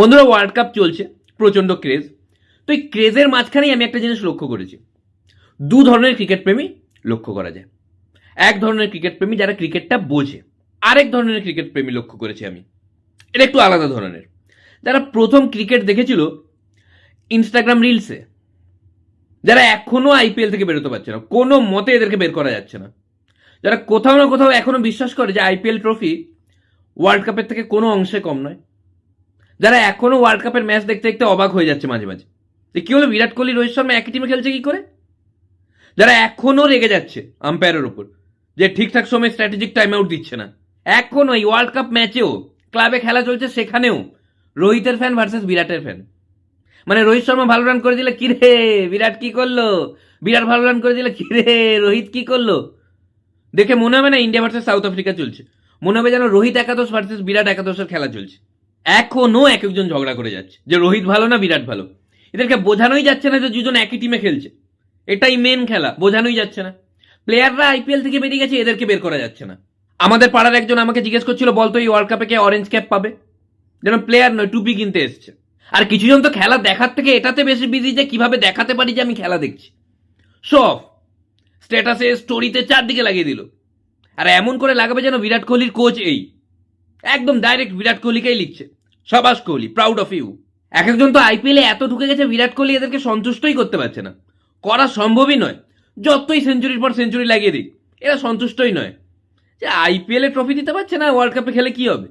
বন্ধুরা, world cup চলছে, প্রচণ্ড ক্রেজ। তো এই ক্রেজের মাঝখানেই আমি একটা জিনিস লক্ষ্য করেছি, দু ধরনের ক্রিকেট প্রেমী লক্ষ্য করা যায়। এক ধরনের ক্রিকেট প্রেমী যারা ক্রিকেটটা বোঝে, আরেক ধরনের ক্রিকেট প্রেমী লক্ষ্য করেছি আমি, এটা একটু আলাদা ধরনের। যারা প্রথম ক্রিকেট দেখেছিল ইনস্টাগ্রাম রিলসে, যারা এখনো আইপিএল থেকে বেরোতে পারছে না, কোনো মতে এদেরকে বের করা যাচ্ছে না, যারা কোথাও না কোথাও এখনো বিশ্বাস করে যে আইপিএল ট্রফি ওয়ার্ল্ড কাপের থেকে কোনো অংশে কম নয়, যারা এখনো ওয়ার্ল্ড কাপের ম্যাচ দেখতে দেখতে অবাক হয়ে যাচ্ছে মাঝে মাঝে যে কি হলো, বিরাট কোহলি রোহিত শর্মা একই টিমে খেলছে কি করে, যারা এখনো রেগে যাচ্ছে আম্পায়ারের উপর যে ঠিকঠাক সময় স্ট্র্যাটেজিক টাইম আউট দিচ্ছে না, এখনো এই ওয়ার্ল্ড কাপ ম্যাচেও ক্লাবে খেলা চলছে, সেখানেও রোহিতের ফ্যান ভার্সেস বিরাটের ফ্যান। মানে রোহিত শর্মা ভালো রান করে দিলে কিরে বিরাট কি করলো, বিরাট ভালো রান করে দিলে কিরে রোহিত কি করলো, দেখে মনে হবে না ইন্ডিয়া ভার্সেস সাউথ আফ্রিকা চলছে, মনে হবে যেন রোহিত একাদশ ভার্সেস বিরাট একাদশের খেলা চলছে। এখনো এক একজন ঝগড়া করে যাচ্ছে যে রোহিত ভালো না বিরাট ভালো। এদেরকে বোঝানোই যাচ্ছে না যে দুজন একই টিমে খেলছে, এটাই মেন খেলা, বোঝানোই যাচ্ছে না। প্লেয়াররা আইপিএল থেকে বেরিয়ে গেছে, এদেরকে বের করা যাচ্ছে না। আমাদের পাড়ার একজন আমাকে জিজ্ঞেস করছিল, বলতো এই ওয়ার্ল্ড কাপে কে অরেঞ্জ ক্যাপ পাবে, যেন প্লেয়ার নয় টুপি কিনতে এসছে। আর কিছুজন তো খেলা দেখার থেকে এটাতে বেশি বিজি যে কিভাবে দেখাতে পারি যে আমি খেলা দেখছি। সব স্ট্যাটাসে স্টোরিতে চারদিকে লাগিয়ে দিল, আর এমন করে লাগাবে যেন বিরাট কোহলির কোচ এই, একদম ডাইরেক্ট বিরাট কোহলিকেই লিখছে, সাবাস কোহলি, প্রাউড অফ ইউ। এক একজন তো আইপিএলে এত ঢুকে গেছে, বিরাট কোহলি এদেরকে সন্তুষ্টই করতে পারছে না, করা সম্ভবই নয়। যতই সেঞ্চুরির পর সেঞ্চুরি লাগিয়ে দিক, এরা সন্তুষ্টই নয় যে আইপিএলে ট্রফি দিতে পারছে না, ওয়ার্ল্ড কাপে খেলে কি হবে।